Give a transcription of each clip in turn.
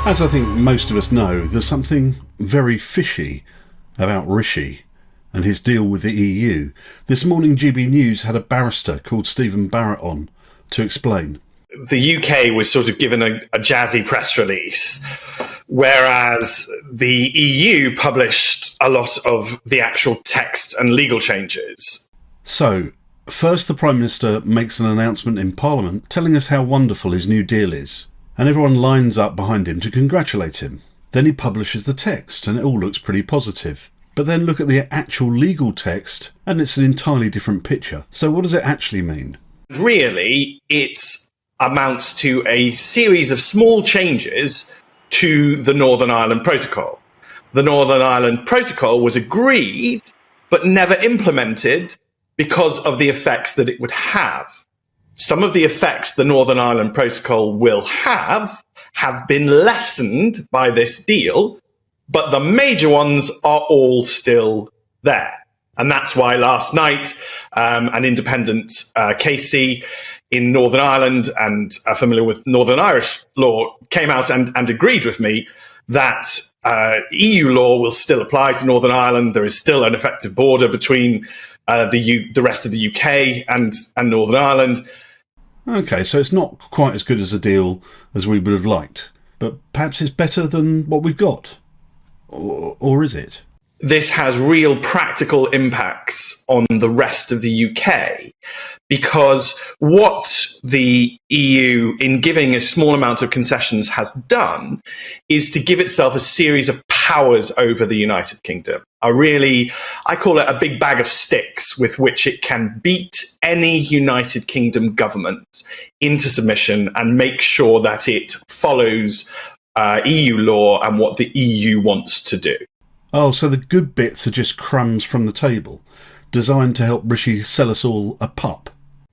As I think most of us know, there's something very fishy about Rishi and his deal with the EU. This morning GB News had a barrister called Stephen Barrett on to explain. The UK was sort of given a jazzy press release, whereas the EU published a lot of the actual text and legal changes. So, first the Prime Minister makes an announcement in Parliament telling us how wonderful his new deal is, and everyone lines up behind him to congratulate him. Then he publishes the text and it all looks pretty positive. But then look at the actual legal text and it's an entirely different picture. So what does it actually mean? Really, it amounts to a series of small changes to the Northern Ireland Protocol. The Northern Ireland Protocol was agreed but never implemented because of the effects that it would have. Some of the effects the Northern Ireland Protocol will have been lessened by this deal, but the major ones are all still there. And that's why last night, an independent KC in Northern Ireland and familiar with Northern Irish law came out and agreed with me that EU law will still apply to Northern Ireland. There is still an effective border between the rest of the UK and Northern Ireland. Okay, so it's not quite as good as a deal as we would have liked, but perhaps it's better than what we've got. Or is it? This has real practical impacts on the rest of the UK, because what the EU, in giving a small amount of concessions, has done is to give itself a series of powers over the United Kingdom. I call it a big bag of sticks with which it can beat any United Kingdom government into submission and make sure that it follows EU law and what the EU wants to do. Oh, so the good bits are just crumbs from the table, designed to help Rishi sell us all a pup.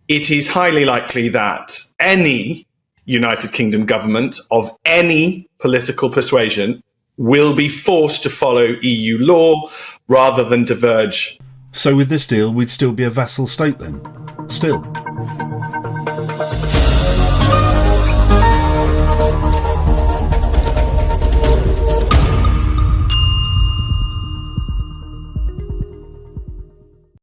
It is highly likely that any United Kingdom government of any political persuasion will be forced to follow EU law rather than diverge. So with this deal, we'd still be a vassal state then? Still?